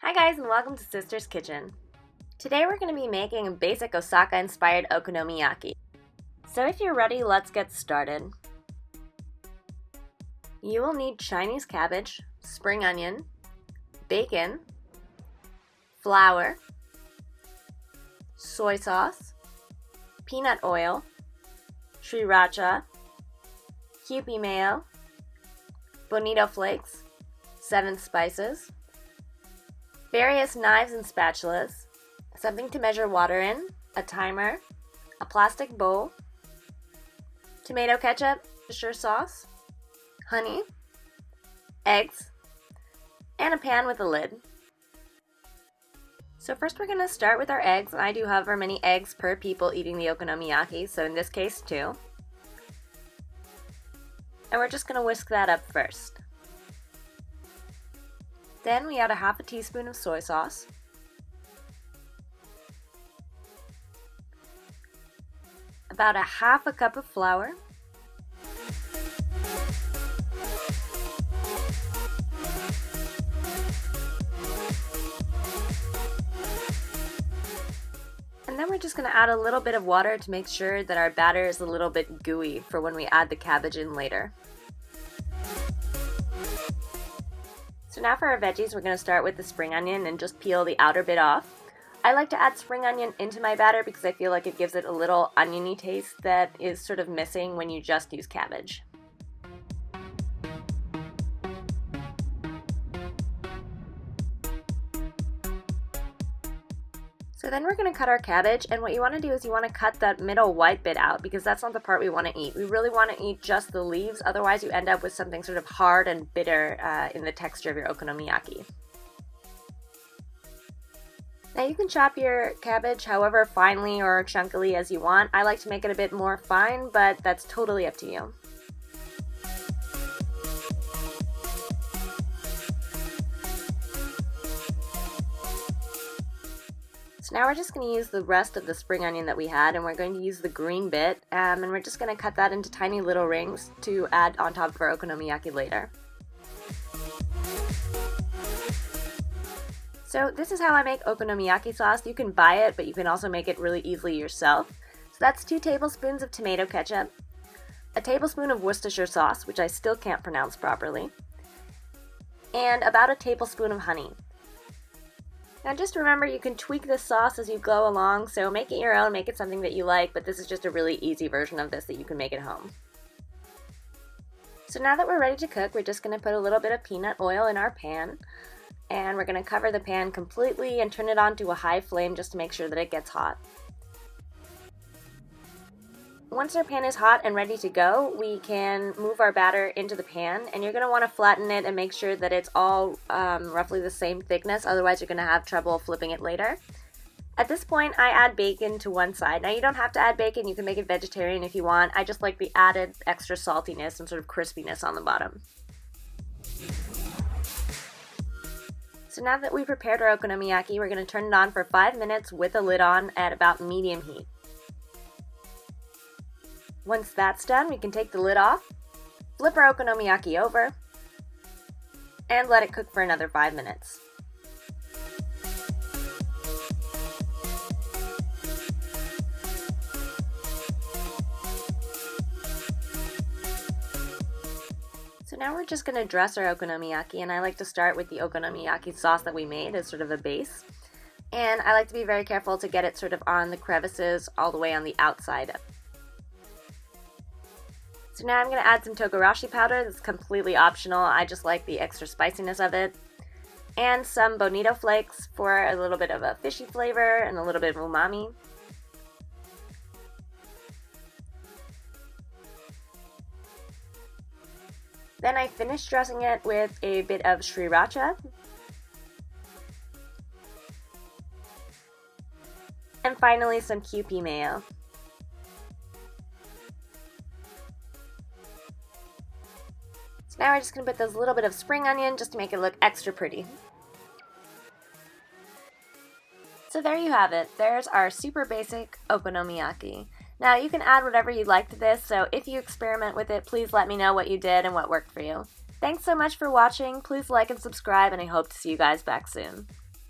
Hi guys and welcome to Sister's Kitchen. Today we're going to be making a basic Osaka inspired okonomiyaki. So if you're ready, let's get started. You will need Chinese cabbage, spring onion, bacon, flour, soy sauce, peanut oil, Sriracha, Kewpie Mayo, Bonito flakes, 7 spices, various knives and spatulas, something to measure water in, a timer, a plastic bowl, tomato ketchup, Worcestershire sauce, honey, eggs, and a pan with a lid. So first we're going to start with our eggs, and I do however many eggs per people eating the okonomiyaki, so in this case 2. And we're just going to whisk that up first. Then we add a half a teaspoon of soy sauce, about a half a cup of flour, and then we're just going to add a little bit of water to make sure that our batter is a little bit gooey for when we add the cabbage in later. So now for our veggies, we're going to start with the spring onion and just peel the outer bit off. I like to add spring onion into my batter because I feel like it gives it a little oniony taste that is sort of missing when you just use cabbage. So then we're going to cut our cabbage, and what you want to do is you want to cut that middle white bit out because that's not the part we want to eat. We really want to eat just the leaves, otherwise you end up with something sort of hard and bitter in the texture of your okonomiyaki. Now you can chop your cabbage however finely or chunkily as you want. I like to make it a bit more fine, but that's totally up to you. So now we're just going to use the rest of the spring onion that we had, and we're going to use the green bit, and we're just going to cut that into tiny little rings to add on top of our okonomiyaki later. So this is how I make okonomiyaki sauce. You can buy it, but you can also make it really easily yourself. So that's 2 tablespoons of tomato ketchup, a tablespoon of Worcestershire sauce, which I still can't pronounce properly, and about a tablespoon of honey. Now just remember, you can tweak this sauce as you go along, so make it your own, make it something that you like, but this is just a really easy version of this that you can make at home. So now that we're ready to cook, we're just going to put a little bit of peanut oil in our pan, and we're going to cover the pan completely and turn it on to a high flame just to make sure that it gets hot. Once our pan is hot and ready to go, we can move our batter into the pan, and you're going to want to flatten it and make sure that it's all roughly the same thickness, otherwise you're going to have trouble flipping it later. At this point, I add bacon to one side. Now you don't have to add bacon, you can make it vegetarian if you want. I just like the added extra saltiness and sort of crispiness on the bottom. So now that we've prepared our okonomiyaki, we're going to turn it on for 5 minutes with the lid on at about medium heat. Once that's done, we can take the lid off, flip our okonomiyaki over, and let it cook for another 5 minutes. So now we're just going to dress our okonomiyaki, and I like to start with the okonomiyaki sauce that we made as sort of a base. And I like to be very careful to get it sort of on the crevices all the way on the outside. So now I'm going to add some Togarashi powder. That's completely optional. I just like the extra spiciness of it. And some Bonito flakes for a little bit of a fishy flavor and a little bit of umami. Then I finish dressing it with a bit of Sriracha. And finally some Kewpie Mayo. So now we're just going to put this little bit of spring onion just to make it look extra pretty. So there you have it. There's our super basic okonomiyaki. Now you can add whatever you'd like to this, so if you experiment with it, please let me know what you did and what worked for you. Thanks so much for watching. Please like and subscribe, and I hope to see you guys back soon.